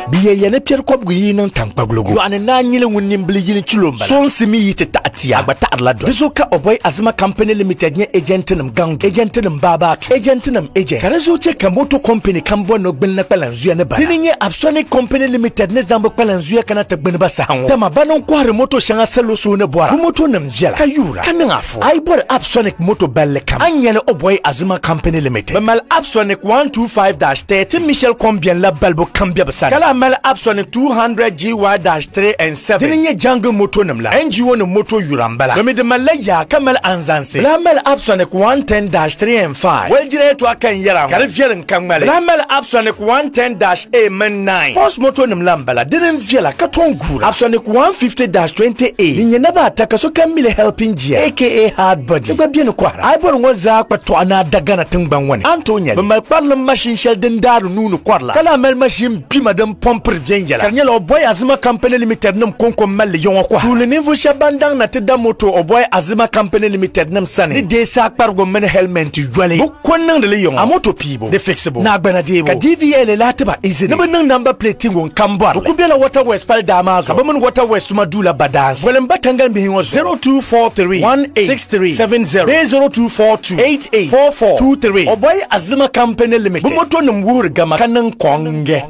biye yene pier kwab gu yinan tankpaglogo ane na nyile wunim biligini chilomba so nsimi yite tatia agbata adlado bizoka oboy azima company limited nye agentinum gang agentinum baba agentinum agent karezo cheka moto company kambo no gbenna kpalanzu ne ba dininye Absonic company limited ne zambo kpalanzu kana tagbene ba sahanwo tama banon kware moto shanga selo so ne boara moto nam jela kayura kanafo ai bor Absonic moto balle kam anyele oboy azima company limited mal Absonic 125-30 Michel combien la balbo kambia basana kala mal Absonic 200 GY-3 and 7 dininye jungle moto nam la NGO no moto yurambala no me de malaya kamal anzanse la mal Absonic 110-3 and 5 well jire to akan yara kare fielen kamale la mal Absonic 110-A man 9 post moto nam lambala dinin fiela katongura Absonic 150-20A ninye naba ataka so kamile helping gear aka hard body gba bien kwara ai bor ngo za kwato ana daga na tingban wani antonya be mal parle machine shell den daru nunu kwarla kala mal machine bi madam pomper vienjala karnya lo boy azima company limited nam konko mal yon kwa tout le niveau shabandang na tida moto o boy azima company limited nam sane ni de sa pargo men helmet jwale bu konnan de yon amoto pibo de fixable na gbana debo ka DVL la taba easy ne ban number plate ngon kambwa ku bela water west pal damazo ba man water west madula badans wala mbatangan bi hin 0243 186370 0242 884423 o boy azima company limited bu moto num wuhur gama kanan konge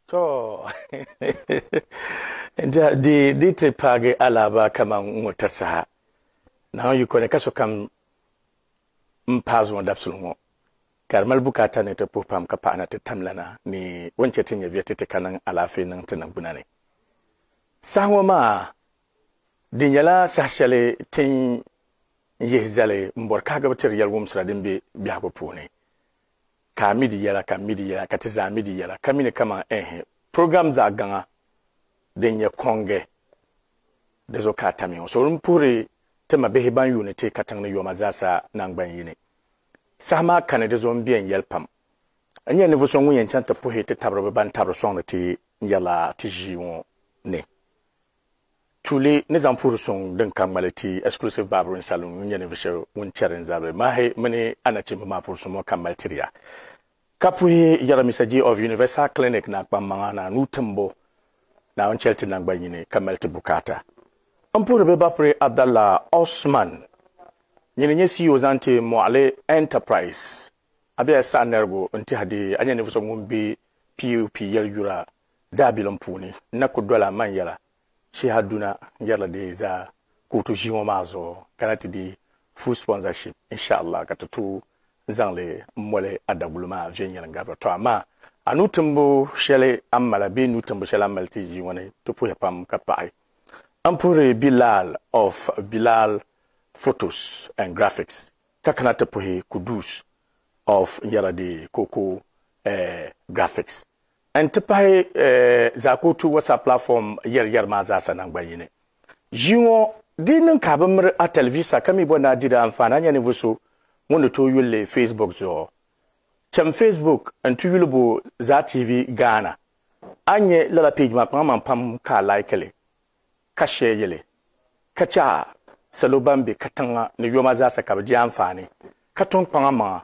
to di te page alaba kama ngotasa na yu kone kaso kam mpazo ndapsulungo karmal bukata ne te popam kapa na te tamlana ni wonche tinye vietete kanan alafi nan tanan bunane sahwa ma dinyala sashale tin yezale mbor kaga batir yalwum sradin be biago pone kamidi yala katiza midi yala kamine kama program za ganga denye konge dezo katami so mpuri tema behiban unity katang na yoma zasa nangban yine sama kan dezo mbien yelpam anya ne vuso ngun yenchanta pohe te tabro ban tabro song ti yala tijiwon ne tuli ne zampuru song den kamalati exclusive barbering salon nya ne visho won cheren zabe mahe mani anachim ma purso mo kamaltiria kapuhi yara misaji of universal clinic na kpamanga na nutembo na on chelti na gbanyine kamalti bukata ampuru be bapre Abdallah Osman nyine nyesi ozante moale enterprise abia sanergo nti hadi anya ne vuso ngumbi PUP yura dabilon puni na ko dola man yala she haduna yala de za kutu jiwo mazo kanati di full sponsorship inshallah katutu zangle mole adaguluma venyala ngaba to ama anutumbo shele amala be nutumbo shele amalti jiwone to po yapam kapai ampure Bilal of Bilal Photos and Graphics kakanata pohe Kudus of yara de Koko graphics and tapai Zaa Kootu WhatsApp platform yer mazasa nangbayine jiwo dinin kabamre a televisa kami bona dida amfana nya nevuso wono to yule Facebook zo cham Facebook and to yulubo Zaa TV Ghana anye lala page ma pam ka likele ka share yele kacha salobambe katanga ne yoma zasa ka bi amfani katon pangama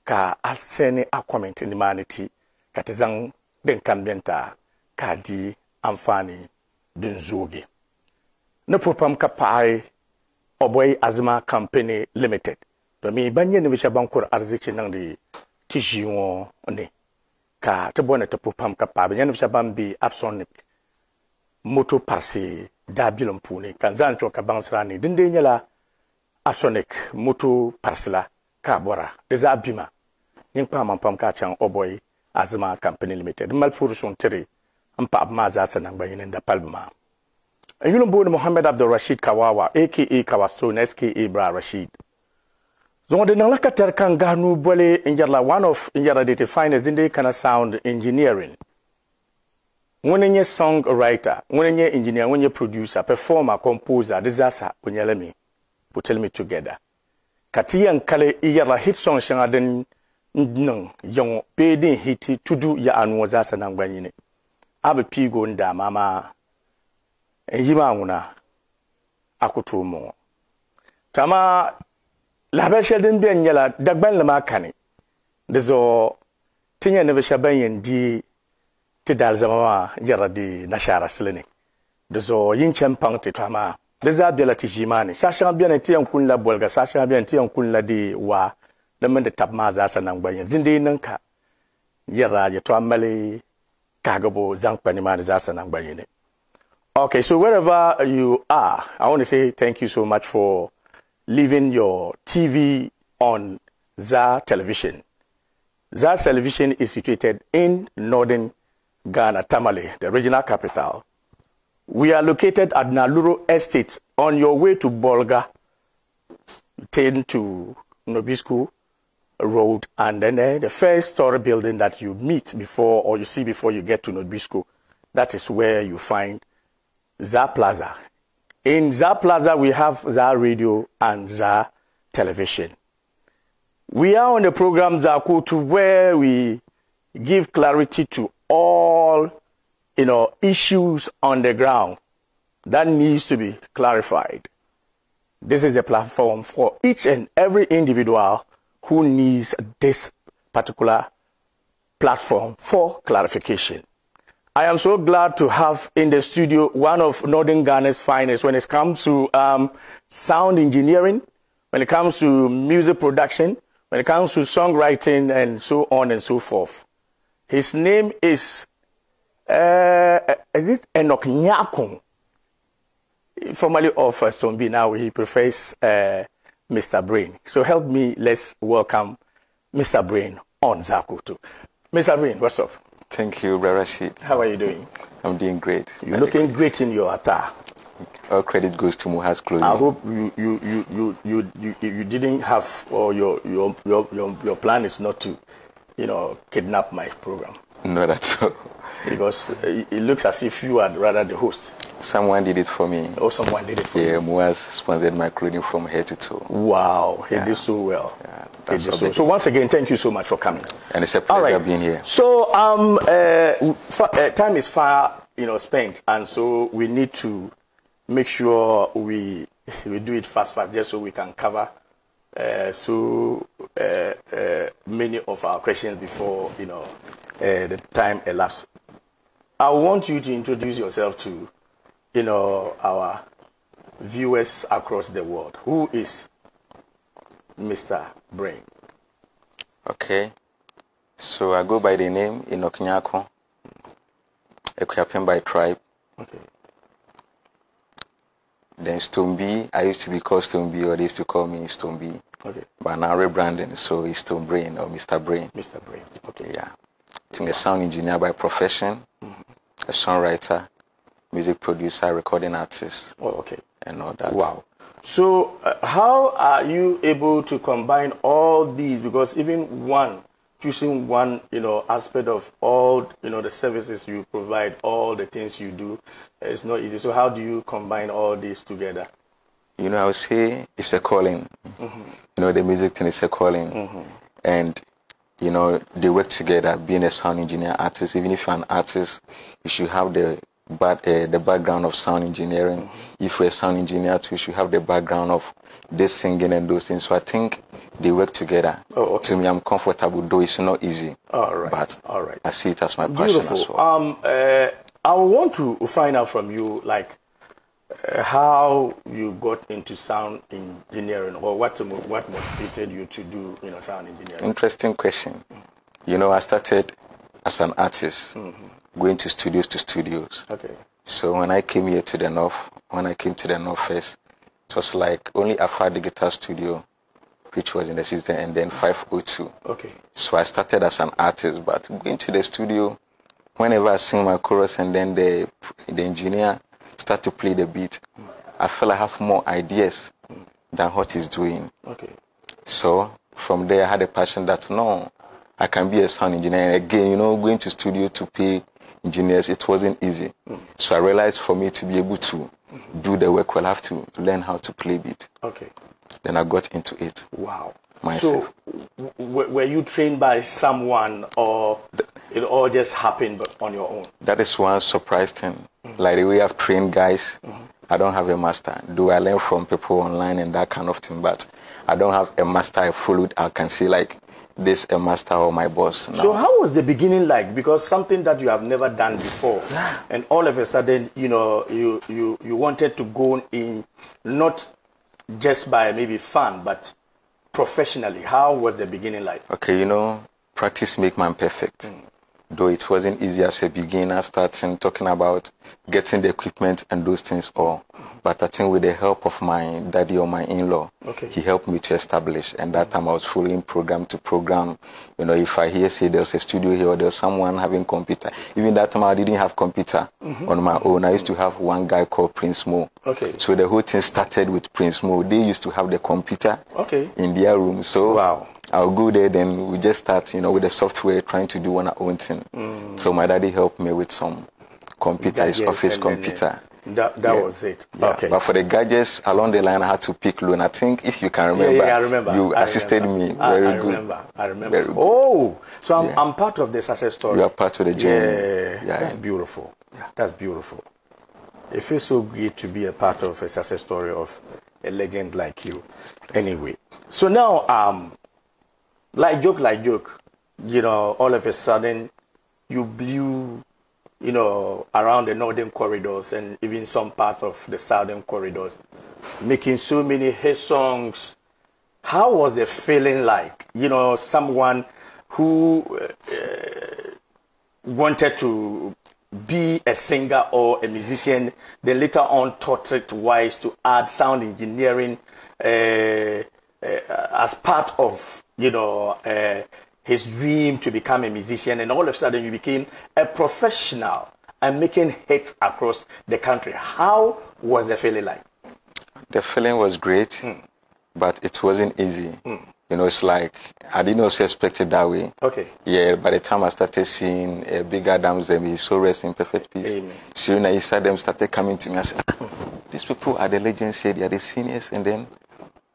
ka alsene a comment ni maniti katizang den kambenta ka di amfani din zoge na popam ka pai oboy azma company limited to mi banye ni visha bankur arziki nan di tijiwo ne ka to bona to popam ka pa banye ni visha bambi Absonic moto parsi dabilon puni kanzan to ka bansrani dinde nyala Absonic moto parsla ka bora de zabima yin pa pam ka chan oboy azma company limited malfuru son tere ampa abma za sanan bayin da palma ayulun bo Muhammad Abdul Rashid Kawawa aka Kawastone SKA Bra Rashid zonde nan lakatar kan ganu bole injarla one of injara de finest inde kana sound engineering wonenye song writer wonenye engineer wonenye producer performer composer disaster kunyelemi put me together katiyan kale iyara hit song shanga den nung yong pedin hiti tudu ya anu zasa nan gbanyine abe pigo nda mama yima nguna akutumo tama la ba sheldon bien nyala dagban la makani dezo tinya ne shaban yendi ti dal zama yara di nashara slene dezo yin champang ti tama deza biela ti jimani sasha bien ti an kun la bolga sasha bien ti an kun la di wa da man da tabma za sanan gbanyen dinde nanka yara ya to amale kagabo zankpani man za sanan gbanyen. Okay, so wherever you are, I want to say thank you so much for leaving your TV on Zaa Television. Zaa Television is situated in northern Ghana, Tamale, the regional capital. We are located at Naluro Estate on your way to Bolga, 10 to Nobisco Road, and then the first story building that you meet before or you see before you get to Nobisco, that is where you find Zaa Plaza. In Zaa Plaza, we have Zaa Radio and Zaa Television. We are on the program Zaa Kootu, where we give clarity to all, issues on the ground that needs to be clarified. This is a platform for each and every individual who needs this particular platform for clarification. I am so glad to have in the studio one of Northern Ghana's finest when it comes to sound engineering, when it comes to music production, when it comes to songwriting, and so on and so forth. His name is Enoch Nyakon, formerly of Stombi. Now he prefers Mr. Brain. So help me, let's welcome Mr. Brain on Zaa Kootu. Mr. Brain, what's up? Thank you, Brother Rashid. How are you doing? I'm doing great. You're looking great in your attire. All credit goes to Muha's clothing. I hope you didn't have, or your plan is not to, kidnap my program. Not at all. Because it looks as if you are rather the host. Someone did it for me. Oh, someone did it for you. Yeah, Muha's sponsored my clothing from head to toe. Wow, he did so well. Yeah, so once again, thank you so much for coming. And it's a pleasure being here. So time is far, spent, and so we need to make sure we do it fast, just so we can cover many of our questions before the time elapses. I want you to introduce yourself to our viewers across the world. Who is Mr. Brain? Okay, so I go by the name Enoch Nyakon, Ekwapen by tribe. Okay. Then Stombi, I used to be called Stombi, or they used to call me Stombi. Okay. But now rebranding, so it's Stone Brain or Mr. Brain. Mr. Brain. Okay. Yeah. I think a sound engineer by profession, a songwriter, music producer, recording artist. Oh, okay. And all that. Wow. So how are you able to combine all these? Because even choosing one, aspect of all, the services you provide, all the things you do, it's not easy. So how do you combine all these together? I would say it's a calling. The music thing is a calling. And, they work together, being a sound engineer, artist. Even if you're an artist, you should have the background of sound engineering. If you're a sound engineer too, you should have the background of this singing and those things. So I think they work together. Oh, okay. To me, I'm comfortable, though it's not easy. All right. But all right. I see it as my passion Beautiful. as well. I want to find out from you, how you got into sound engineering, or what motivated you to do, sound engineering. Interesting question. I started as an artist, going to studios. Okay. So when I came here to the north, first, it was like only Afar the guitar studio, which was in the system, and then 502. Okay. So I started as an artist, but going to the studio, whenever I sing my chorus and then the engineer start to play the beat, I feel I have more ideas than what he's doing. Okay. So from there I had a passion that no, I can be a sound engineer. And again, going to studio to pay engineers, it wasn't easy. So I realized for me to be able to do the work, I'll have to learn how to play beat. Okay. Then I got into it. Wow. Myself. So were you trained by someone, or it all just happened on your own? That is one surprise thing. Like the way I've trained guys, I don't have a master. Do I learn from people online and that kind of thing? But I don't have a master I followed. I can see like this a master or my boss. No. So how was the beginning like? Because something that you have never done before, and all of a sudden, you know, you wanted to go in, not just by maybe fun, but professionally. How was the beginning like? Okay, you know, practice make man perfect. Though it wasn't easy as a beginner starting talking about getting the equipment and those things all. But I think with the help of my daddy or my in-law, he helped me to establish. And that time I was following program to program. You know, if I hear say there's a studio here or there's someone having computer. Even that time I didn't have computer on my own. I used to have one guy called Prince Mo. So the whole thing started with Prince Mo. They used to have the computer in their room. So I'll go there, then we just start, you know, with the software, trying to do our own thing. So my daddy helped me with some computer, his office computer. That was it. Yeah. But for the gadgets, along the line, I had to pick loan. I think if you can remember, I remember. You assisted me. Very good. I remember. Very good. Oh, so I'm part of the success story. You are part of the journey. That's beautiful. That's beautiful. It feels so great to be a part of a success story of a legend like you. Anyway, so now, like joke, you know, all of a sudden you blew, you know, around the northern corridors and even some parts of the southern corridors, making so many hit songs. How was the feeling like? You know, someone who wanted to be a singer or a musician, then later on taught it wise to add sound engineering as part of, you know, his dream to become a musician, and all of a sudden you became a professional and making hits across the country. How was the feeling like? The feeling was great, but it wasn't easy. You know, it's like I didn't also expect it that way. Yeah, by the time I started seeing Big Adams, them, he's so rest in perfect peace. Amen. So when I saw them started coming to me, I said, these people are the legends, they are the seniors, and then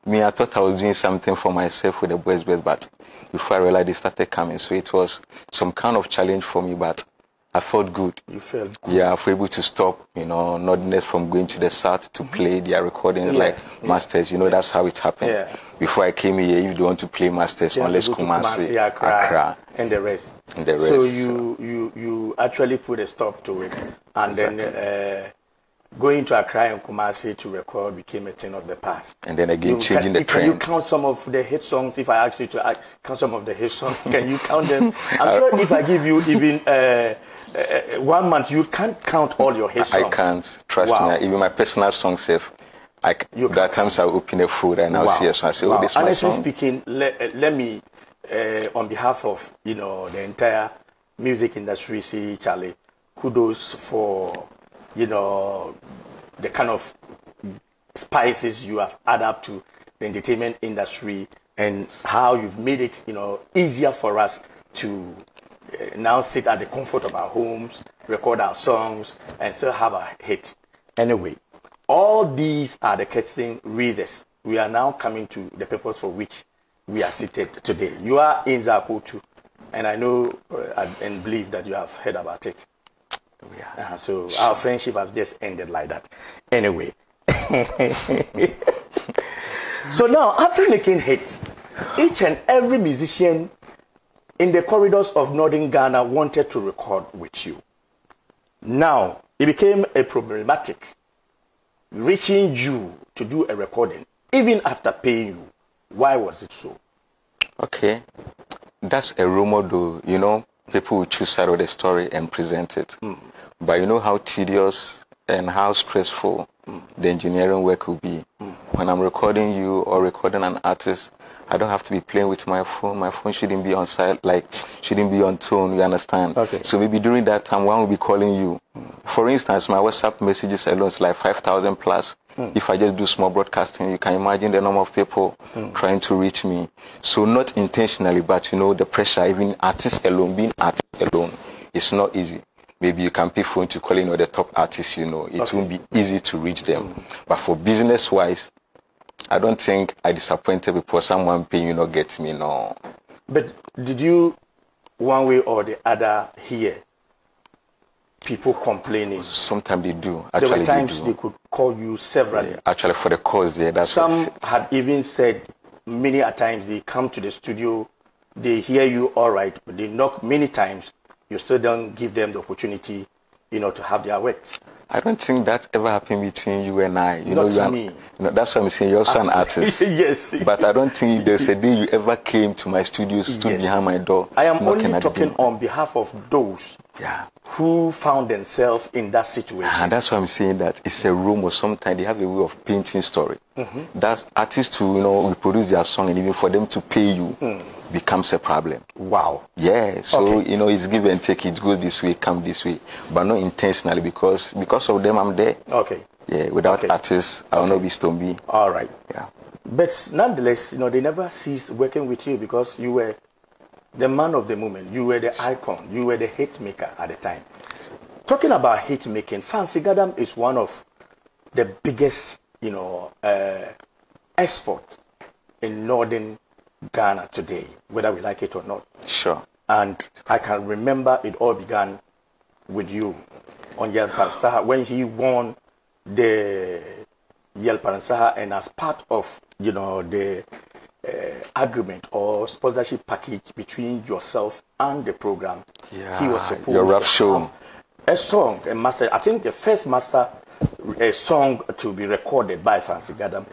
me, I thought I was doing something for myself with the boys, but before I realized they started coming. So it was some kind of challenge for me, but I felt good. You felt good? Yeah, I was able to stop, you know, not from going to the south to play their recordings like masters. You know, that's how it happened. Before I came here, if you want to play masters, unless Kumasi, Accra, and the rest. So you actually put a stop to it, and then going to Accra and Kumasi to record became a thing of the past. And then again, changing the trend. Can you count some of the hit songs? If I ask you to count some of the hit songs, can you count them? I'm sure if I give you even 1 month, you can't count all your hit songs. I can't. Trust me. Even my personal songs, there are times I open a food and I'll see a song. I say, oh, this is my song. Honestly speaking, let me, on behalf of, you know, the entire music industry, say, Charlie, kudos for, you know, the kind of spices you have added up to the entertainment industry and how you've made it, you know, easier for us to now sit at the comfort of our homes, record our songs, and still have our hits. Anyway, all these are the casting reasons. We are now coming to the purpose for which we are seated today. You are in Zaa Kootu, and I know and believe that you have heard about it. So our friendship has just ended like that. Anyway. So now, after making hits, each and every musician in the corridors of northern Ghana wanted to record with you. Now, it became a problematic reaching you to do a recording, even after paying you. Why was it so? Okay. That's a rumor though, you know. People will choose side of the story and present it. But you know how tedious and how stressful the engineering work will be. When I'm recording you or recording an artist, I don't have to be playing with my phone. My phone shouldn't be on side, like shouldn't be on tone, you understand? So maybe during that time, one will be calling you. For instance, my WhatsApp messages alone is like 5,000 plus. If I just do small broadcasting, you can imagine the number of people trying to reach me. So not intentionally, but you know, the pressure, even artists alone, being artists alone, it's not easy. Maybe you can pick phone to call, you know, the top artists, you know. It won't be easy to reach them. But for business-wise, I don't think I disappointed because someone paying you not get me, no. But did you, one way or the other, hear people complaining? Sometimes they do. Actually, there were times they could called you severally. Actually, for the cause there, that's some had even said many a times they come to the studio, they hear you all right, but they knock many times. You still don't give them the opportunity, to have their works. I don't think that ever happened between you and I. Not to me. That's what I'm saying. You're also an artist. Yes. But I don't think there's a day you ever came to my studio, stood behind my door. I am only talking on behalf of those who found themselves in that situation. And that's why I'm saying that it's a room, or sometimes they have a way of painting story. That's artists who, reproduce their song, and even for them to pay you becomes a problem. Wow. Yeah. So, it's give and take. It goes this way, come this way. But not intentionally, because of them, I'm there. Okay. Yeah, without artists, I will not be Stoneby. All right. Yeah. But nonetheless, they never ceased working with you because you were the man of the moment. You were the icon. You were the hit maker at the time. Talking about hit making, Fancy Gadam is one of the biggest, export in northern Ghana today, whether we like it or not. Sure. And I can remember it all began with you on Yel Pansaha when he won the Yel Pansaha, and as part of the agreement or sponsorship package between yourself and the program, he was supposed your rap to show. have a song, a master. I think the first master song to be recorded by Fancy Gadam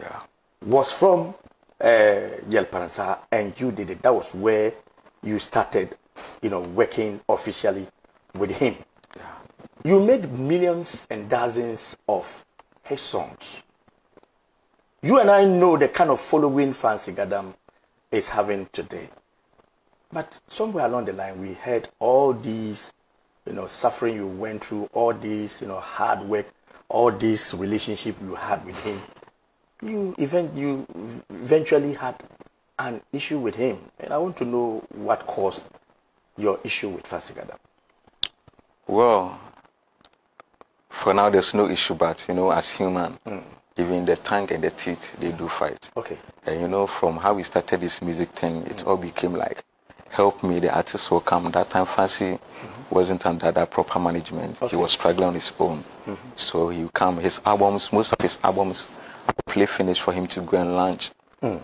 was from Yel Pansaha, and you did it. That was where you started, working officially with him. You made millions and dozens of his songs. You and I know the kind of following Fancy Gadam is having today. But somewhere along the line, we heard all these, suffering you went through, all these, hard work, all this relationship you had with him. You eventually had an issue with him. And I want to know what caused your issue with Fancy Gadam. Well, for now, there's no issue, but, as human, even the tongue and the teeth, they do fight. Okay. And, from how we started this music thing, it all became like, help me, the artist will come. That time, Fancy wasn't under that proper management. Okay. He was struggling on his own. So he would come. His albums, most of his albums, play finished for him to go and launch.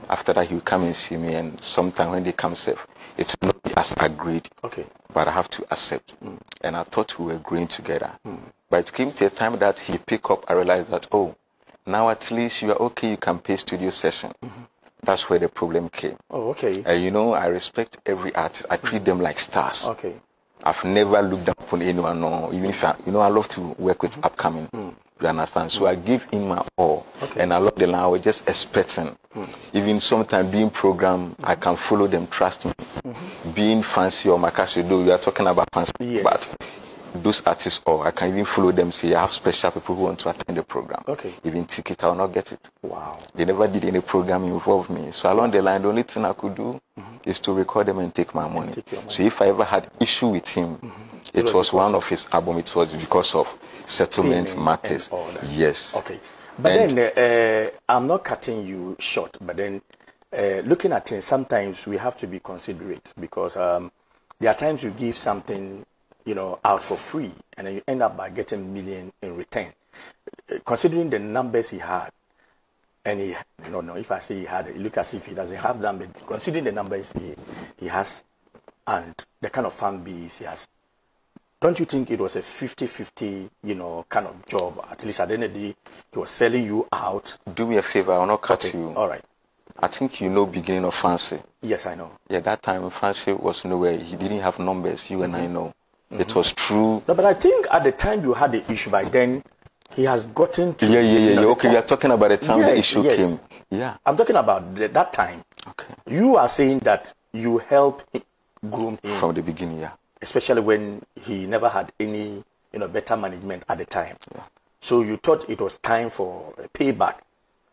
After that, he would come and see me, and sometime when they come safe, it will not be as agreed. Okay. But I have to accept. And I thought we were growing together. But it came to a time that he picked up, I realized that, now at least you are okay, you can pay studio session. That's where the problem came. Oh, okay. And I respect every artist. I treat them like stars. Okay. I've never looked down upon anyone, no. Even if I love to work with upcoming. You understand? So I give in my all. Okay. And along the line, I was just expecting. Even sometimes being programmed, I can follow them, trust me. Being Fancy or Makashido, you are talking about Fancy. Yes. But those artists, I can even follow them, say I have special people who want to attend the program. Okay. Even ticket, I will not get it. Wow. They never did any program involve me. So along the line, the only thing I could do is to record them and take my money. So if I ever had issue with him, it was one of his album. It was because of settlement matters. Yes. Okay. But then I'm not cutting you short. But then looking at things, sometimes we have to be considerate because there are times you give something, out for free, and then you end up by getting million in return. Considering the numbers he had, and if I say he had, it look as if he doesn't have them, but considering the numbers he has, and the kind of fan base he has, don't you think it was a 50-50, kind of job? At least at the end of the day, he was selling you out. Do me a favor, I will not cut you. All right. I think beginning of Fancy. Yes, I know. Yeah, that time Fancy was nowhere. He didn't have numbers. You and I know. It was true. No, but I think at the time you had the issue, by then he has gotten to... Yeah. Okay, we are talking about the time the issue came. Yeah. I'm talking about that time. Okay. You are saying that you helped groom him. From the beginning, yeah. Especially when he never had any, better management at the time. Yeah. So you thought it was time for a payback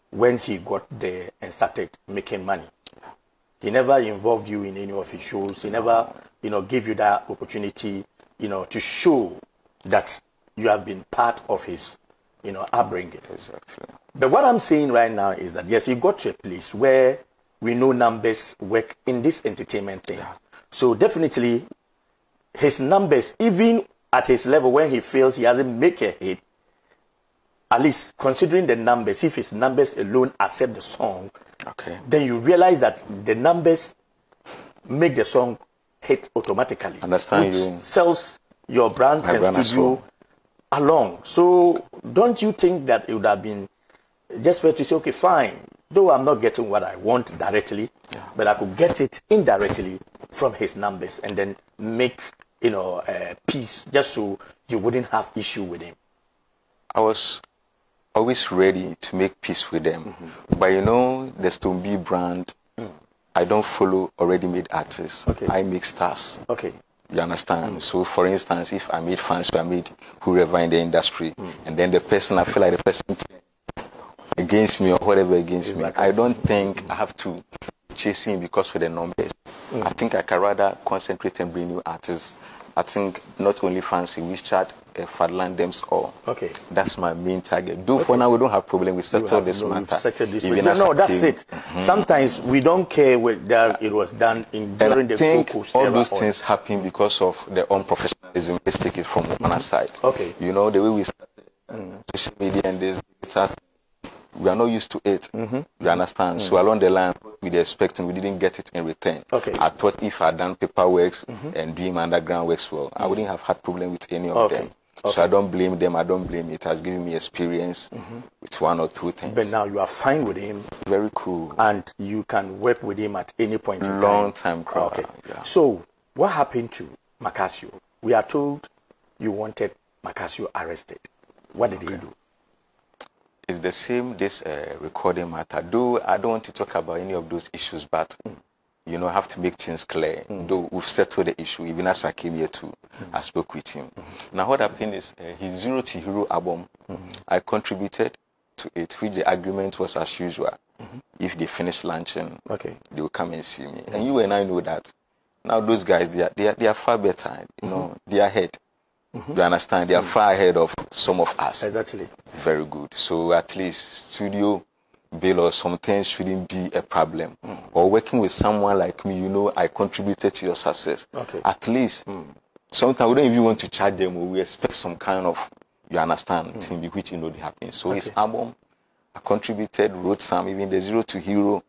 when he got there and started making money. Yeah. He never involved you in any of his shows. He never, gave you that opportunity, to show that you have been part of his, upbringing. Exactly. But what I'm saying right now is that, yes, he got to a place where we know numbers work in this entertainment thing. Yeah. So definitely his numbers, even at his level when he feels he hasn't make a hit, at least considering the numbers, if it's numbers alone accept the song, Okay. then you realize that the numbers make the song hit automatically. Understand which you. sells your brand My and brand as studio well. along. So don't you think that it would have been just fair to say, okay, fine, though I'm not getting what I want directly, but I could get it indirectly from his numbers and then make, peace just so you wouldn't have issue with him. I was always ready to make peace with them. But the Stone B brand, I don't follow already made artists. Okay. I make stars. Okay. You understand? So, for instance, if I meet fans, I meet whoever in the industry, and then the person, I feel like the person against me or whatever against me, I don't think I have to chase him because for the numbers. I think I can rather concentrate and bring new artists. I think not only fancy, we start Fadland them all. Okay. That's my main target. Though for now we don't have problem. We settle this matter. That's it. Sometimes we don't care whether it was done during the focus. All those things happen because of the unprofessionalism. Let's take it from one side. Okay. The way we started social media and this, we are not used to it. You understand? So along the line, we were expecting, we didn't get it in return. Okay. I thought if I had done paperwork and doing my underground works well, I wouldn't have had problem with any of them. Okay. So I don't blame them. I don't blame it. It has given me experience with one or two things. But now you are fine with him. Very cool. And you can work with him at any point in time. Long time crowd. Okay. Yeah. So what happened to Macasio? We are told you wanted Macasio arrested. What did he do? It's the same this recording matter. Though I don't want to talk about any of those issues, but I have to make things clear. Though we've settled the issue, even as I came here too, I spoke with him. Now what happened is his Zero to Hero album, I contributed to it, which the agreement was as usual. If they finish launching, they will come and see me. And you and I know that. Now those guys, they are far better. They are ahead. You understand? They are far ahead of some of us. Exactly. Very good. So at least studio bill or something shouldn't be a problem. Or working with someone like me, I contributed to your success. Okay. At least sometimes we don't even want to charge them, or we expect some kind of, you understand, thing which they happen. So his album, I contributed, wrote some, even the Zero to Hero.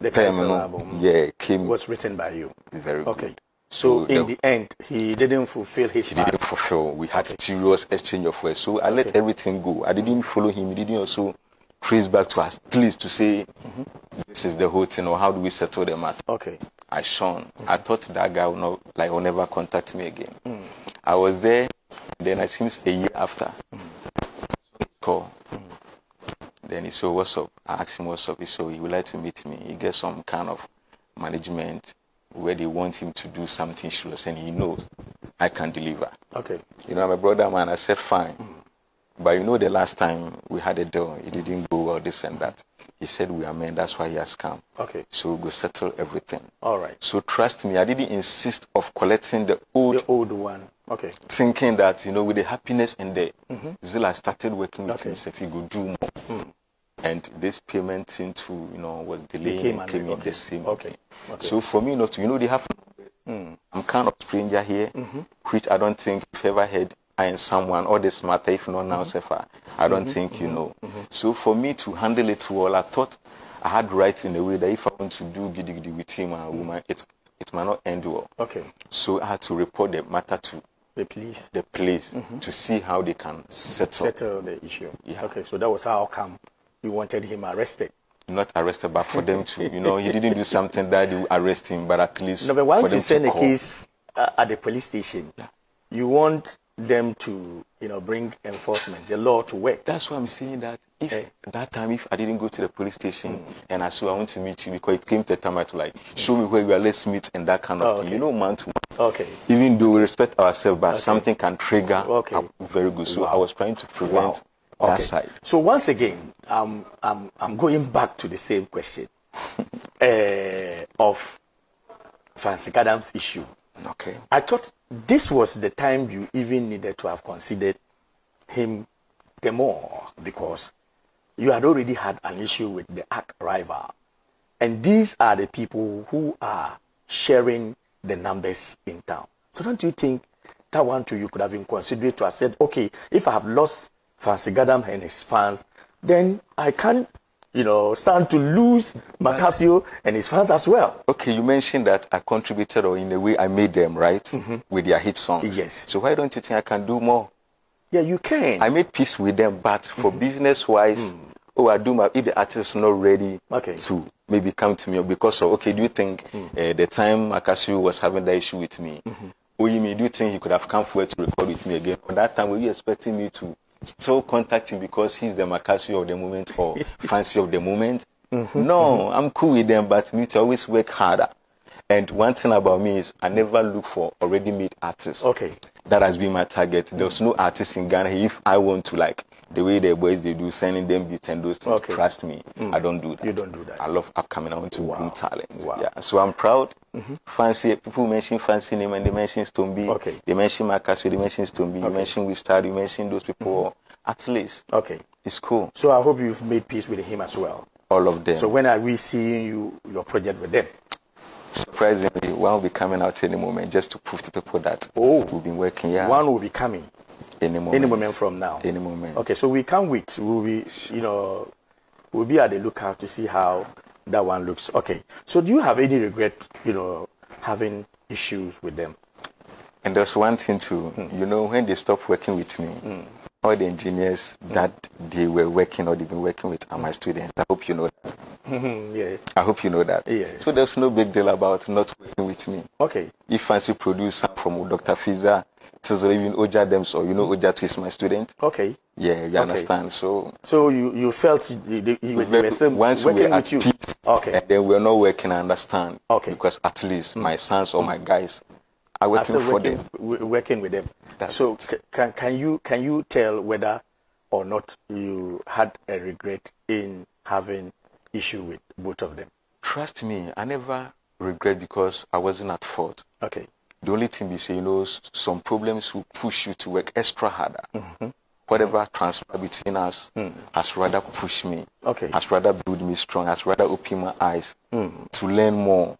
The title album was written by you. Very good. Okay. So in the end, he didn't fulfill his part. He didn't fulfill. We had serious exchange of words. So I let everything go. I didn't follow him. He didn't also trace back to us, please, to say, this is the whole thing, or how do we settle the matter? Okay. I shone. I thought that guy will never contact me again. I was there. Then it seems a year after, he called. Then he said, what's up? I asked him what's up. He said, he would like to meet me. He gets some kind of management where they want him to do something serious, and he knows I can deliver. Okay. I'm a brother, man. I said, fine. But the last time we had a deal, it didn't go well, this and that. He said, we are men, that's why he has come. Okay. So we'll settle everything. All right. So trust me, I didn't insist of collecting the old one. Okay. Thinking that, with the happiness and the zeal, I started working with him, said he could do more. And this payment thing too, was delayed and came in the same. Okay. So for me not to, they have, I'm kind of stranger here, which I don't think you've ever heard I am someone, or this matter, if not now, Sefa, I don't think you know. So for me to handle it well, I thought I had rights in a way that if I want to do giddy with him and a woman, it might not end well. Okay. So I had to report the matter to the police to see how they can settle the issue. Yeah. Okay, so that was how come you wanted him arrested. Not arrested, but for them to, he didn't do something that you arrest him, but at least no, but once you send a case at the police station, you want them to, bring enforcement, the law to work. That's why I'm saying that if that time, if I didn't go to the police station and I said I want to meet you, because it came to the time to show me where you are, let's meet and that kind of thing. Man to man. Okay. Even though we respect ourselves, but something can trigger. Okay. Very good. So I was trying to prevent that side. So once again, I'm going back to the same question of Francis Adams' issue. Okay. I thought this was the time you even needed to have considered him the more, because you had already had an issue with the arch rival. And these are the people who are sharing the numbers in town. So don't you think that one too you could have been considered to have said, okay, if I have lost Fancy Gadam and his fans, then I can't, stand to lose Macasio and his fans as well. Okay, you mentioned that I contributed, or in a way I made them, right? With their hit songs. Yes. So why don't you think I can do more? Yeah, you can. I made peace with them, but for business-wise, if the artist is not ready to maybe come to me because of, do you think the time Macasio was having that issue with me, do you think he could have come forward to record with me again? At that time, were you expecting me to still contact him because he's the Macasio of the moment or fancy of the moment? No, I'm cool with them, but me to always work harder. And one thing about me is I never look for already made artists. Okay. That has been my target. There's no artist in Ghana. If I want to, like, the way the boys they do, sending them beats and those things, trust me, I don't do that. You don't do that. I love upcoming. I want to groom talent. Wow. Yeah. So I'm proud. Fancy people mention fancy name and they mention Stoneby. Okay. They mention Macasio. They mention Stoneby. You mention Wistar. You mention those people. At least. Okay. It's cool. So I hope you've made peace with him as well. All of them. So when are we seeing your project with them? Surprisingly, one will be coming out any moment just to prove to people that we've been working. Yeah. One will be coming. Any moment from now. Any moment. Okay, so we can't wait. We'll be, we'll be at the lookout to see how that one looks. Okay. So do you have any regret, having issues with them? And there's one thing too. When they stopped working with me, all the engineers that they were working or they've been working with are my students. I hope you know that. Yeah. I hope you know that. Yeah. So there's no big deal about not working with me. Okay. If fancy producer from Dr. Fiza, even Oja Dems, or Oja is my student. Okay. Yeah, you understand. So you felt you were still once working we were with at you. peace, Okay. and then we're not working, I understand. Okay. Because at least my sons or my guys are working for them. Working with them. That's so can you tell whether or not you had a regret in having issue with both of them? Trust me, I never regret because I wasn't at fault. Okay. The only thing we say, some problems will push you to work extra harder. Whatever transpired between us has rather pushed me, has rather built me strong, has rather opened my eyes to learn more.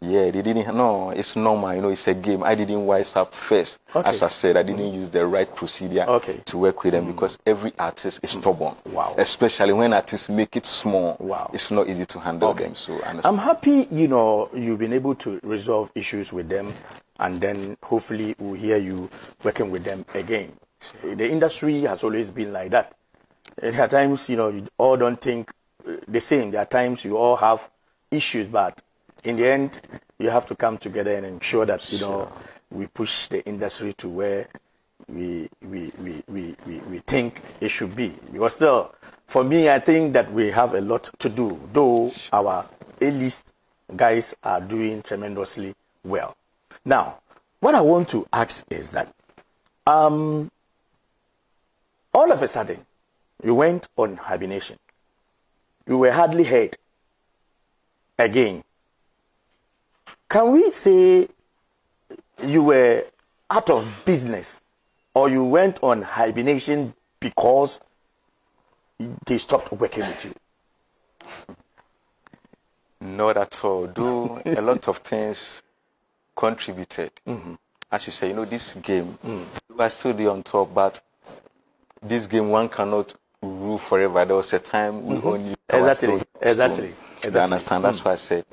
Yeah, they didn't, no, it's normal, it's a game. I didn't wise up first. As I said, I didn't use the right procedure to work with them because every artist is stubborn. Wow. Especially when artists make it small. Wow. It's not easy to handle them. So I'm happy, you've been able to resolve issues with them, and then hopefully we'll hear you working with them again. The industry has always been like that. There are times, you all don't think the same. There are times you all have issues, but in the end, you have to come together and ensure that, we push the industry to where we think it should be. Because still, for me, I think that we have a lot to do, though our A-list guys are doing tremendously well. Now, what I want to ask is that, all of a sudden, you went on hibernation. You were hardly heard again. Can we say you were out of business, or you went on hibernation because they stopped working with you? Not at all. Though a lot of things contributed. As you say, this game, we are still there on top, but this game, one cannot rule forever. There was a time we only Exactly. You understand? That's why I said,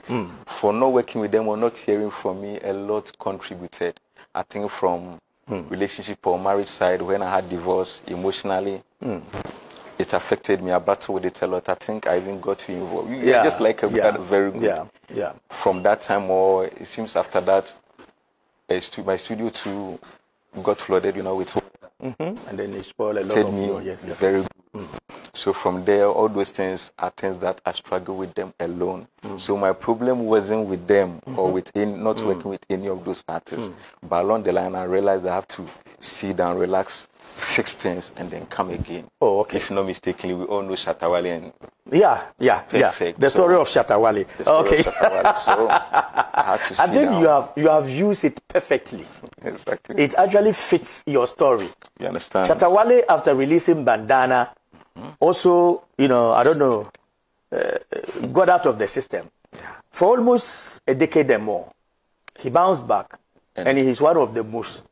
for not working with them or not hearing from me, a lot contributed. I think from relationship or marriage side, when I had divorce emotionally, it affected me. I battled with it a lot. I think I even got you involved. You're just like a brother, very good. Yeah. From that time, or it seems after that, my studio too got flooded, with water. And then it spoiled a lot of me yes. Very good. So from there, all those things are things that I struggle with them alone. So my problem wasn't with them or with not working with any of those artists. But along the line, I realized I have to sit down, relax, fix things, and then come again. Oh, okay. If not mistakenly, we all know Shatawale and Perfect. The story of Shatawale. Okay. So I had to sit think down. you have used it perfectly. Exactly. It actually fits your story. You understand? Shatawale, after releasing Bandana, also, I don't know, got out of the system. For almost a decade and more. He bounced back, and he's one of the most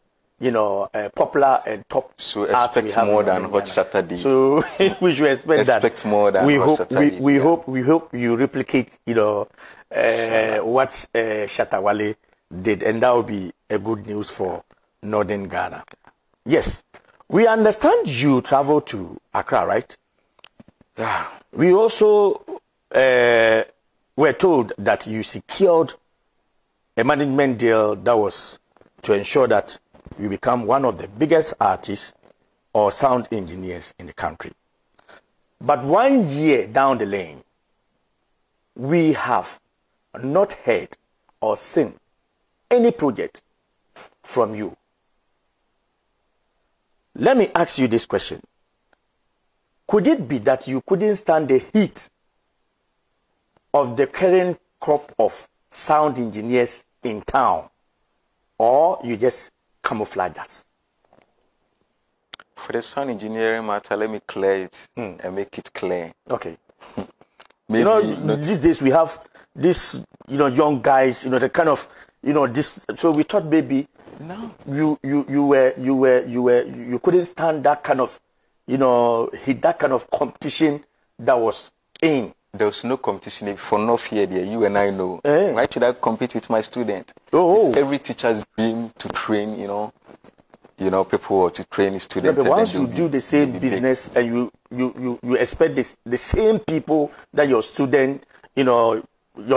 popular and top. So expect more than Hot Saturday. So we should expect that. Expect more than we Hot hope, Saturday. We hope you replicate, what Shatta Wale did, and that will be a good news for Northern Ghana. Yes, we understand you travel to Accra, right? Yeah. We also were told that you secured a management deal that was to ensure that you become one of the biggest artists or sound engineers in the country. But 1 year down the lane, we have not heard or seen any project from you. Let me ask you this question. Could it be that you couldn't stand the heat of the current crop of sound engineers in town, or you just camouflage us? For the sound engineering matter, let me clear it and make it clear. Okay. Maybe these days we have this, young guys, the kind of, this. So we thought maybe you couldn't stand that kind of, hit that kind of competition that was in. There was no competition for no fear there. You and I know. Why should I compete with my student? It's every teacher's dream to train, people or to train students. But once you do the same business and you expect the same people that your student, your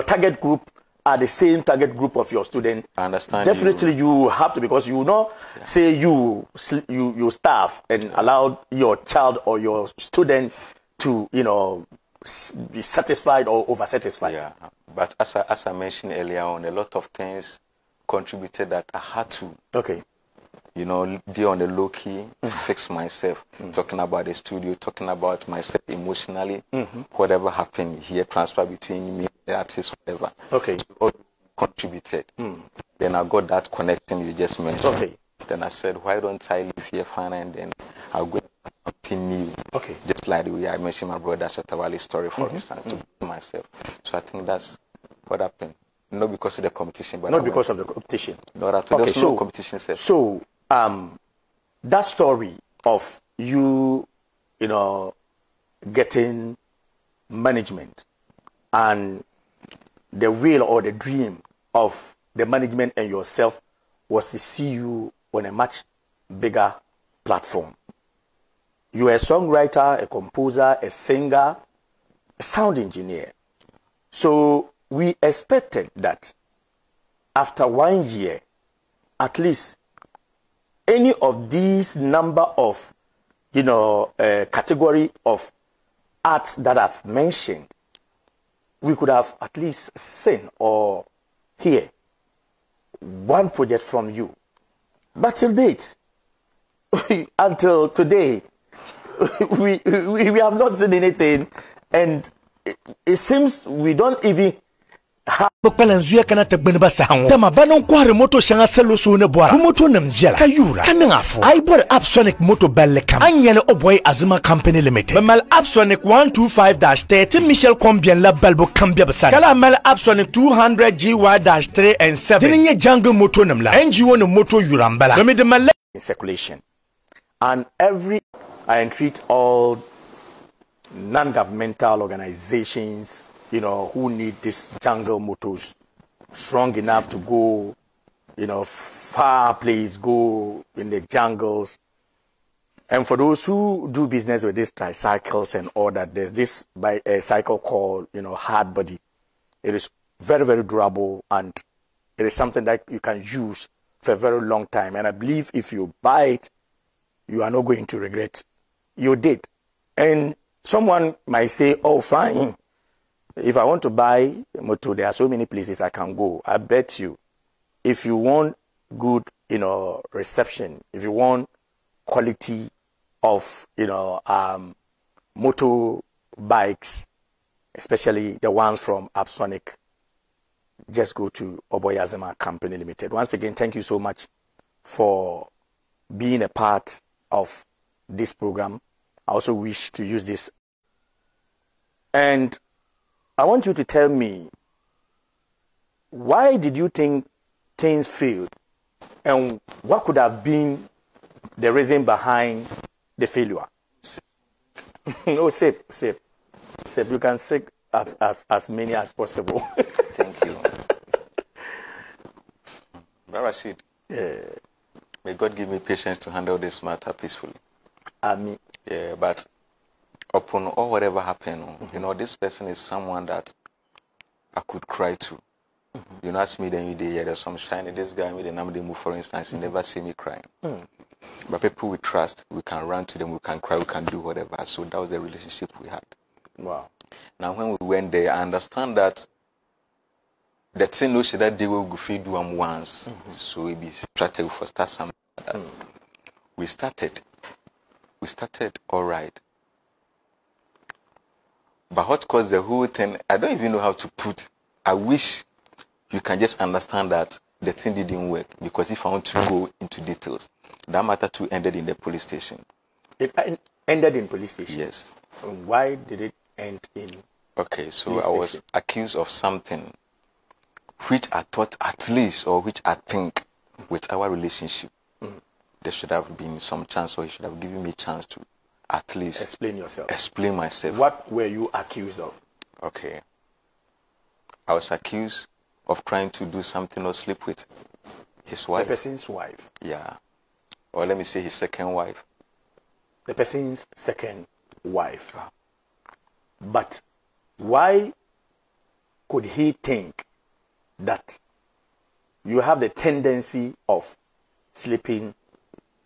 target group are the same target group of your student. I understand. Definitely you have to, because you will not say you staff and allow your child or your student to, be satisfied or over-satisfied. Yeah, but as I mentioned earlier on, a lot of things contributed that I had to. Okay. Deal on the low key, fix myself. Talking about the studio, talking about myself emotionally. Whatever happened here, transfer between me and the artist, whatever. Okay. All contributed. Then I got that connection you just mentioned. Okay. Then I said, why don't I live here fine, and then I'll go something new. Okay. Just like the way I mentioned my brother Shatta Wale's story, for instance, to myself. So I think that's what happened. Not because of the competition, but not because of the competition. Not at all. Okay, There's no competition. So that story of you, getting management and the will or the dream of the management and yourself was to see you on a much bigger platform. You are a songwriter, a composer, a singer, a sound engineer. So we expected that after 1 year, at least any of these number of, category of arts that I've mentioned, we could have at least seen or hear one project from you. But till date, until today, we have not seen anything, and it seems we don't even have. Balanzuya kana tagbani ba sahango tama banon kware moto shanga selo so ne bora moto namjela kayura kanangafo I bought Apsonic moto belle kam anyele oboy Azuma Company Limited mal Apsonic 125-30 Michel combien la balbo kambia basada kala mal Apsonic 200 GY-3 and 7 dinye jungle moto namla NGO no moto yurambala me de mal in circulation, and I entreat all non-governmental organizations, who need these jungle motors strong enough to go, far place, go in the jungles. And for those who do business with these tricycles and all that, there's this cycle called, hard body. It is very, very durable, and it is something that you can use for a very long time. And I believe if you buy it, you are not going to regret. You did. And someone might say, oh, fine. If I want to buy a motor, there are so many places I can go. I bet you, if you want good, reception, if you want quality of, motor bikes, especially the ones from Apsonic, just go to Azuma Company Limited. Once again, thank you so much for being a part of this program. I also wish to use this. And I want you to tell me, why did you think things failed And what could have been the reason behind the failure? No, sip. You can sip as many as possible. Thank you. Brother Rashid, may God give me patience to handle this matter peacefully. Amen. Yeah, but upon all whatever happened, you know, this person is someone that I could cry to. You know, ask me then you did, yeah, there's some shine. This guy made a number move, for instance, you never see me crying. But people we trust, we can run to them, we can cry, we can do whatever. So that was the relationship we had. Wow. Now, when we went there, I understand that the thing knows that they will go feed them once. So we be strategy for start something. We started all right. But what caused the whole thing, I don't even know how to put. I wish you can just understand that the thing didn't work, because if I want to go into details, that matter too ended in the police station. It ended in police station? Yes. Why did it end in Okay, so police I was station? accused of something which I thought at least, or which I think with our relationship, there should have been some chance, or he should have given me a chance to at least Explain yourself. explain myself. What were you accused of? Okay. I was accused of trying to do something or sleep with his The wife. person's wife. Yeah. Or let me say his second wife. The person's second wife. But why could he think that you have the tendency of sleeping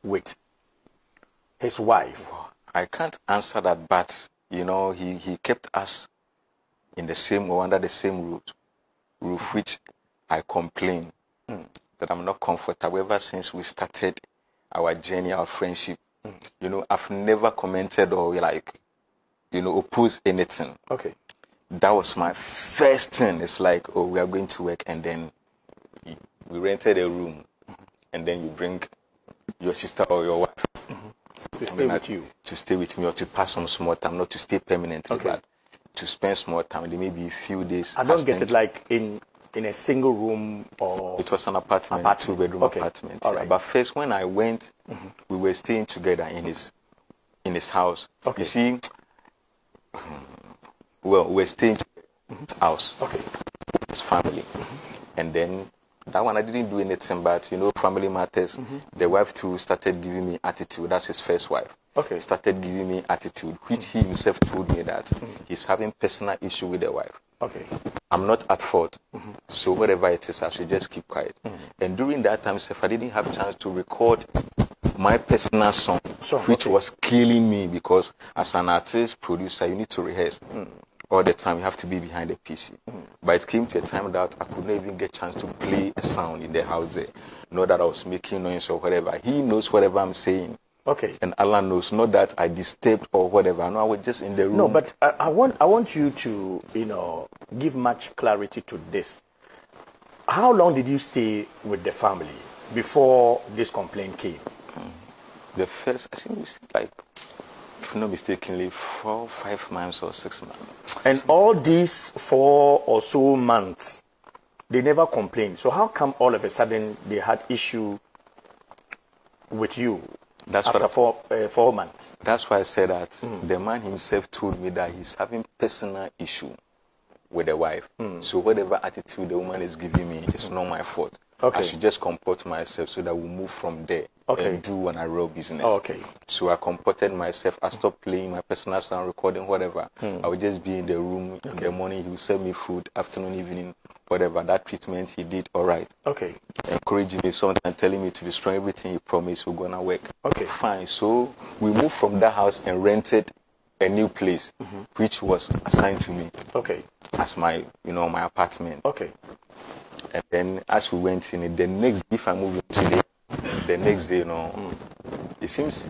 with his wife? I can't answer that, but you know, he kept us in the same or under the same roof, which I complain that I'm not comfortable. Ever since we started our journey, our friendship, you know, I've never commented or like, you know, opposed anything. Okay. That was my first thing. It's like, oh, we are going to work, and then we rented a room, and then you bring your sister or your wife To stay with you. to stay with me, or to pass some small time, not to stay permanently, Okay. but to spend small time, maybe a few days. I don't get it, like in a single room or... It was an apartment, Apartment. two-bedroom Okay. apartment. All Yeah. right. But first, when I went, we were staying together in his house. Okay. You see, well, we were staying together in his house, Okay. his family, and then that one I didn't do anything, but you know, family matters. The wife too started giving me attitude. That's his first wife. Okay. Started giving me attitude, which he himself told me that he's having personal issue with the wife. Okay. I'm not at fault, so whatever it is, I should just keep quiet. And during that time, I didn't have chance to record my personal song, which was killing me, because as an artist, producer, you need to rehearse. All the time, you have to be behind the PC. But it came to a time that I could not even get a chance to play a sound in the house there. Not that I was making noise or whatever. He knows whatever I'm saying. Okay. And Allah knows, not that I disturbed or whatever. No, I was just in the room. No, but I want you to, you know, give much clarity to this. How long did you stay with the family before this complaint came? The first, I think we stayed like, if not mistakenly, 4, 5 months or 6 months. And all these 4 or so months, they never complained. So how come all of a sudden they had issue with you? That's after what 4 months? That's why I said that the man himself told me that he's having personal issue with the wife. So whatever attitude the woman is giving me, it's not my fault. Okay. I should just comport myself so that we move from there and do an real business. Okay. So I comported myself. I stopped playing my personal sound recording, whatever. I would just be in the room. In the morning, he would serve me food. Afternoon, evening, whatever. That treatment he did, all right. Okay. Encouraging me, sometimes telling me to be strong. Everything he promised, we're going to work. Okay. Fine. So we moved from that house and rented a new place, which was assigned to me. Okay. As my, you know, my apartment. Okay. And then as we went in it, the next day, if I moved into the next day, you know, it seems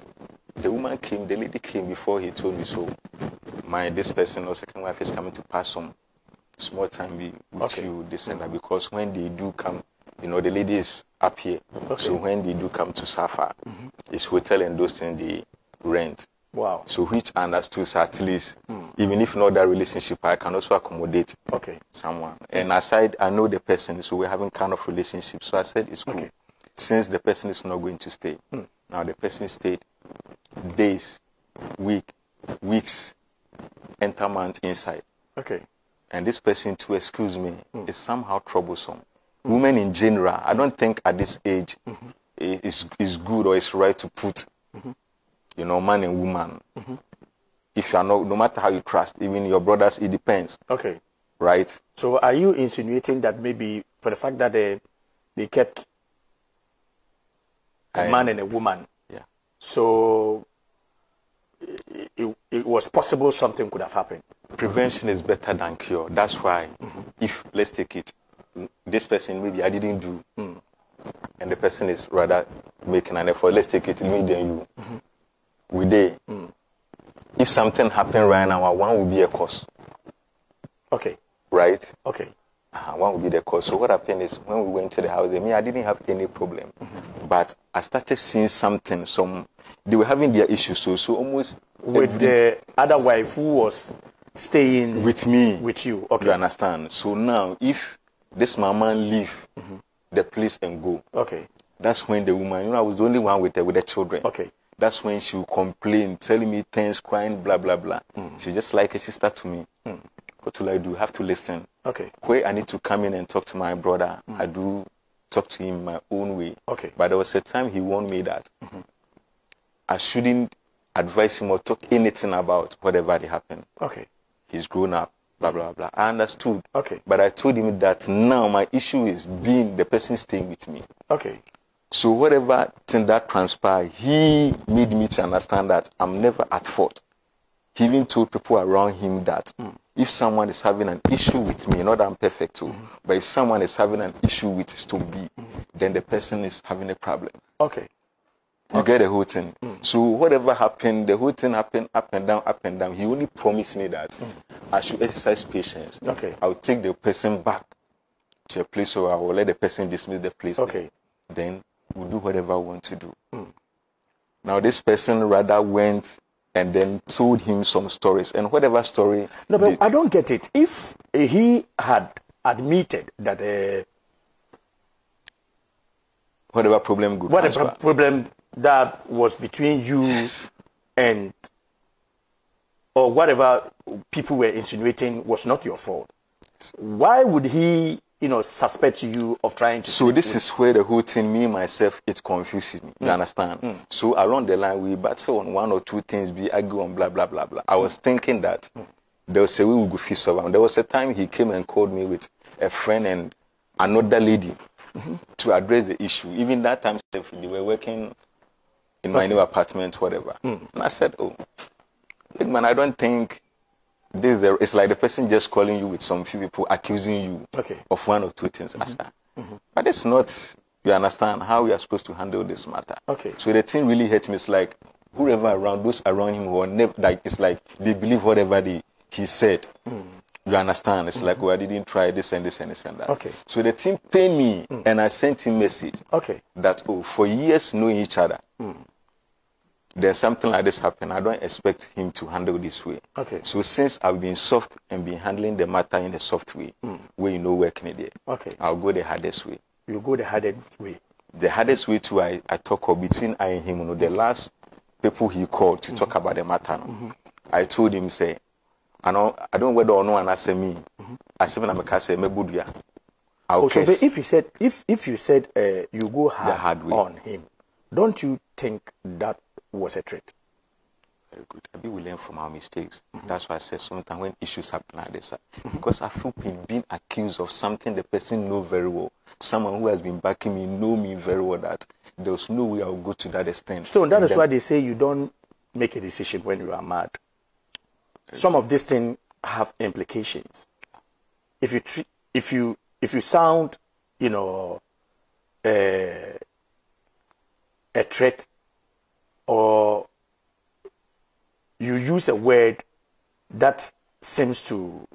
the woman came, the lady came before he told me, so this person or second wife is coming to pass some small time with you, this and that, because when they do come, you know, the lady is up here. So when they do come to Safa, it's hotel and those things they rent. Wow. So which understood at least, even if not that relationship, I can also accommodate someone. And aside, I know the person, so we're having kind of relationship. So I said, it's cool. since the person is not going to stay. Now the person stayed days, weeks, enter month inside. Okay. And this person, to excuse me, is somehow troublesome. Women in general, I don't think at this age it's good or it's right to put, you know, man and woman. If you are not, no matter how you trust, even your brothers, it depends. Okay. Right? So are you insinuating that maybe for the fact that they kept a man and a woman, yeah, so it was possible something could have happened? Prevention is better than cure. That's why, if, let's take it, this person, maybe I didn't do, and the person is rather making an effort, let's take it, me then you. We did. If something happened right now, one will be a cause. Okay. Right? Okay. One will be the cause. So what happened is, when we went to the house, I didn't have any problem. But I started seeing something, they were having their issues, so almost with the other wife who was staying with me, with you. Okay. You understand? So now, if this mama leave the place and go, okay, that's when the woman, you know, I was the only one with the children. Okay. That's when she would complain, telling me things, crying, blah blah blah. She's just like a sister to me. What will I do? I have to listen. Okay. Where I need to come in and talk to my brother, I do talk to him my own way. Okay. But there was a time he warned me that I shouldn't advise him or talk anything about whatever had happened. Okay. He's grown up, blah blah blah. I understood. Okay. But I told him that now my issue is being the person staying with me. Okay. So whatever thing that transpired, he made me to understand that I'm never at fault. He even told people around him that if someone is having an issue with me, not that I'm perfect too, but if someone is having an issue with Stone B, then the person is having a problem. Okay. You get the whole thing. So whatever happened, the whole thing happened up and down, up and down. He only promised me that I should exercise patience. Okay. I will take the person back to a place where I will let the person dismiss the place. Okay. Then we'll do whatever we want to do. Now this person rather went and then told him some stories, and whatever story. No, but I don't get it. If he had admitted that whatever problem could whatever problem that was between you and or whatever people were insinuating was not your fault, why would he, suspect you of trying to? So this is where the whole thing, me myself, it confuses me. You understand? So along the line, we battle on one or two things, we argue on blah blah blah blah. I was thinking that there was a way we would fix it. There was a time he came and called me with a friend and another lady to address the issue. Even that time, they were working in my new apartment, whatever. And I said, "Oh, big man, I don't think this is it's like the person just calling you with some few people accusing you of one or two things." I said, but it's not. You understand how we are supposed to handle this matter? Okay. So the thing really hurt me. It's like whoever around, those around him who are never like. It's like they believe whatever he said. You understand? It's like, I didn't try this and this and this and that. Okay. So the thing paid me, and I sent him a message. Okay. That for years knowing each other, then something like this happened. I don't expect him to handle this way. Okay. So since I've been soft and been handling the matter in the soft way, where working it there, okay, I'll go the hardest way. You go the hardest way. The hardest way too, I talk of between I and him. The last people he called to talk about the matter, I told him, say, I don't whether or not and I say me. I said, I'm a say me budia. So if you said you go hard way on him, don't you think that was a threat? Very good. I we learn from our mistakes. That's why I said sometimes when issues happen like this, because I feel being accused of something the person know very well. Someone who has been backing me know me very well that there's no way I'll go to that extent. So that is why they say you don't make a decision when you are mad. Some of these things have implications. If you sound, a threat, or you use a word that seems to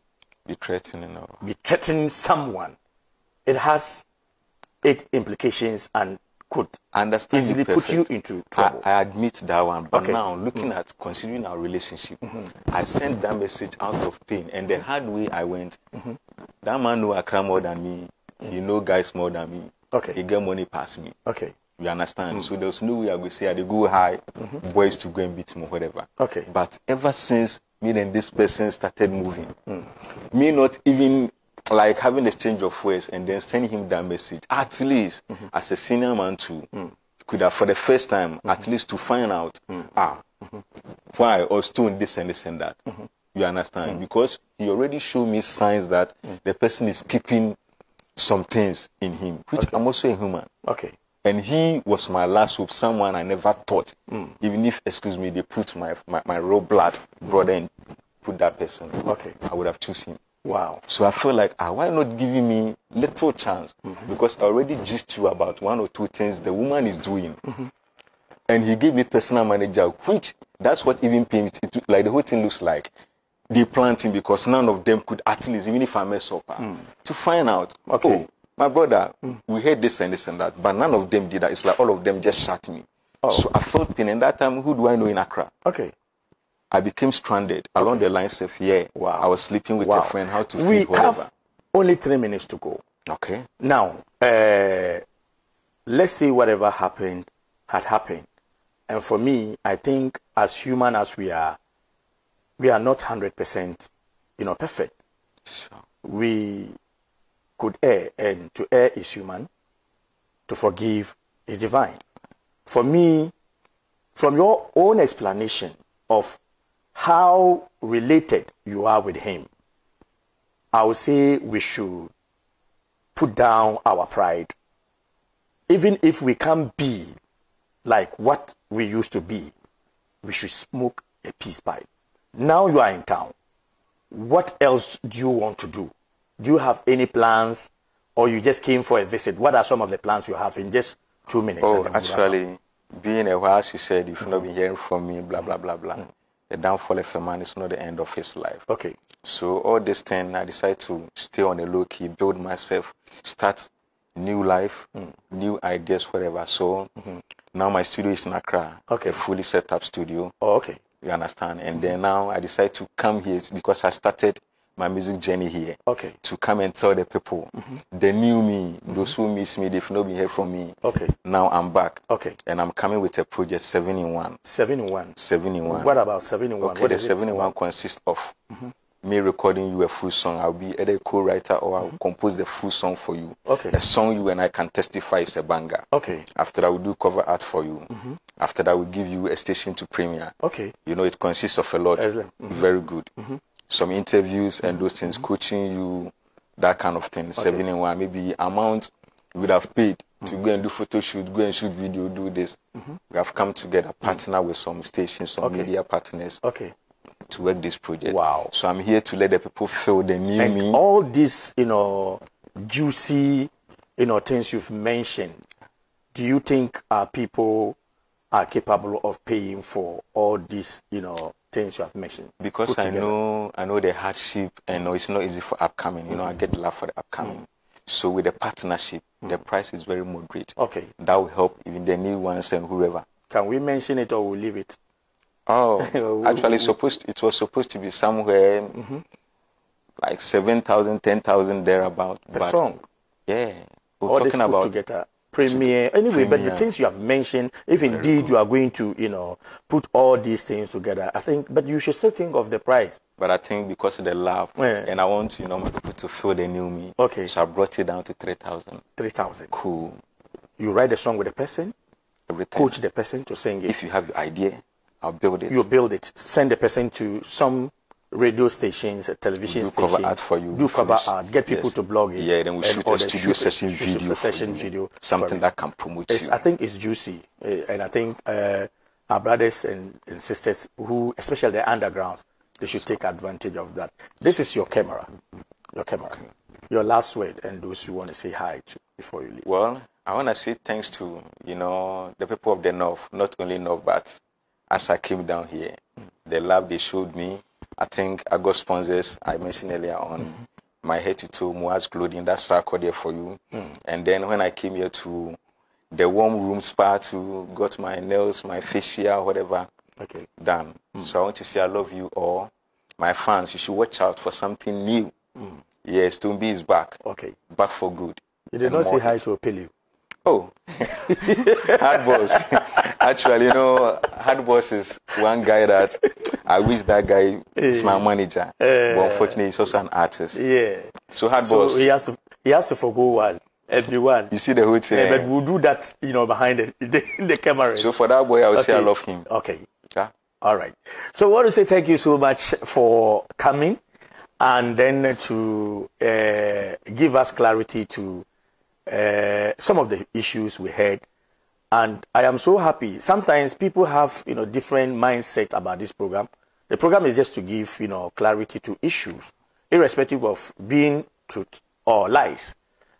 be threatening someone, it has implications and could easily put you into trouble. I admit that one, but now looking at considering our relationship, I sent that message out of pain, and the hard way I went. That man know Accra more than me. He know guys more than me. Okay. He get money past me. Okay. You understand? So there's no way I go say I go high, boys to go and beat me or whatever. Okay. But ever since me and this person started moving, me not even like having a exchange of words and then sending him that message, at least as a senior man too, could have for the first time, at least to find out, why or doing this and this and that. You understand? Because he already showed me signs that the person is keeping some things in him, which I'm also a human. Okay. And he was my last hope, someone I never thought, even if, excuse me, they put my raw blood brother and put that person, I would have chosen him. Wow. So I feel like, why not giving me little chance? Because I already gist you about one or two things the woman is doing. And he gave me personal manager, which that's what even pains it, like the whole thing looks like. They planting because none of them could at least, even if I mess up, to find out, oh, my brother, we heard this and this and that, but none of them did that. It's like all of them just shot me. So I felt pain. And that time, who do I know in Accra? Okay. I became stranded along the lines of, wow. I was sleeping with a friend, how to feed, whatever. We have only 3 minutes to go. Okay. Now, let's say whatever happened had happened. And for me, I think as human as we are not 100%, perfect. Sure. We could err, and to err is human. To forgive is divine. For me, from your own explanation of how related you are with him, I would say we should put down our pride. Even if we can't be like what we used to be, we should smoke a peace pipe. Now you are in town. What else do you want to do? Do you have any plans, or you just came for a visit? What are some of the plans you have in just 2 minutes? Oh, actually, being a while, as you said, if you've not been hearing from me, blah, blah, blah, blah. The downfall of a man is not the end of his life. Okay. So all this time, I decided to stay on a low key, build myself, start new life, new ideas, whatever. So now my studio is in Accra, a fully set up studio. Oh, okay. You understand? And then now I decided to come here because I started my music journey here. Okay. To come and tell the people, they knew me, those who miss me, they've not been here from me. Okay. Now I'm back. Okay. And I'm coming with a project 7 in 1. 7 in 1. 7 in 1. What about 7 in 1? Okay, the 7 in 1 consists of me recording you a full song. I'll be either a co-writer or I'll compose the full song for you. Okay. A song you and I can testify is a banger. Okay. After that, we'll do cover art for you. After that, we'll give you a station to premiere. Okay. It consists of a lot. Very good. Some interviews and those things, coaching you, that kind of thing. 7 in 1, maybe amount we would have paid to go and do photo shoot, go and shoot video, do this. We have come together, partner with some stations, some media partners. Okay. To work this project. Wow. So I'm here to let the people feel they knew me. All these, juicy, things you've mentioned, do you think people are capable of paying for all these, things you have mentioned? Because I know the hardship, and it's not easy for upcoming. I get love for the upcoming. So with the partnership, the price is very moderate. Okay. That will help even the new ones and whoever. Can we mention it or we'll leave it? Oh, actually, it was supposed to be somewhere like 7,000, 10,000 thereabout. Per song? Yeah. We're talking about together. Premiere. Anyway, but the things you have mentioned, if indeed you are going to, put all these things together, I think, but you should still think of the price. But I think because of the love, and I want, my people to feel they knew me. Okay. So I brought it down to 3,000. 3,000. Cool. You write the song with the person, coach the person to sing it. If you have your idea, I'll build it. You build it. Send the person to some radio stations, television stations. Do cover art for you. Do cover art. Get people to blog it. Yeah, then we shoot a studio session video. Something that can promote you. I think it's juicy. And I think our brothers and sisters, who, especially the underground, they should take advantage of that. This is your camera. Your camera. Okay. Your last word, and those you want to say hi to before you leave. Well, I want to say thanks to, the people of the North, not only North, but as I came down here, the love they showed me. I think I got sponsors, I mentioned earlier on, my head to toe, Muaz clothing, that's Zaa Kootu there for you. And then when I came here to the warm room spa to got my nails, my facial, whatever, done. So I want to say I love you all. My fans, you should watch out for something new. Yes, Tumbi is back. Okay. Back for good. You did not say hi to Opelio. Oh, Hard Boss. Actually, Hard Boss is one guy that I wish that guy is my manager. But unfortunately, he's also an artist. Yeah. So Hard Boss. He has to forgo one. Everyone. You see the whole thing. Yeah, but we'll do that, behind the camera. So for that boy, I would say I love him. Okay. Yeah. All right. So I want to say thank you so much for coming, and then to give us clarity to some of the issues we had. And I am so happy. Sometimes people have, different mindset about this program. The program is just to give, clarity to issues, irrespective of being truth or lies.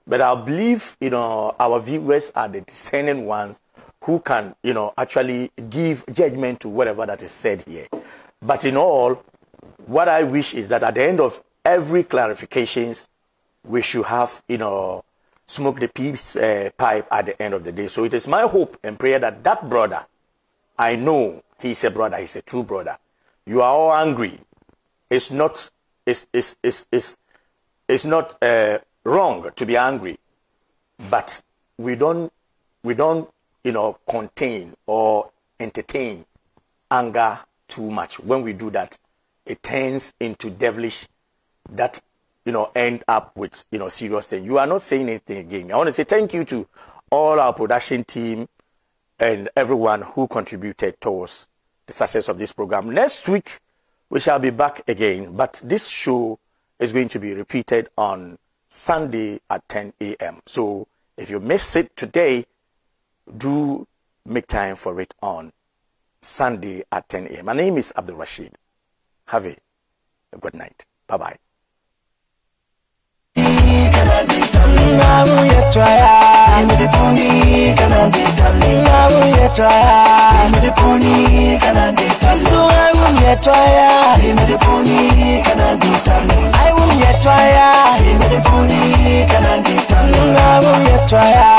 But I believe, our viewers are the discerning ones who can, actually give judgment to whatever that is said here. But in all, what I wish is that at the end of every clarifications, we should have, smoke the peace pipe at the end of the day. So it is my hope and prayer that that brother, I know he's a brother, he's a true brother. You are all angry. It's not, it's not wrong to be angry, but we don't, contain or entertain anger too much. When we do that, it turns into devilish that, end up with, serious thing. You are not saying anything again. I want to say thank you to all our production team and everyone who contributed towards the success of this program. Next week, we shall be back again, but this show is going to be repeated on Sunday at 10 a.m. So if you miss it today, do make time for it on Sunday at 10 a.m. My name is Abdul Rashid. Have a good night. Bye-bye. I will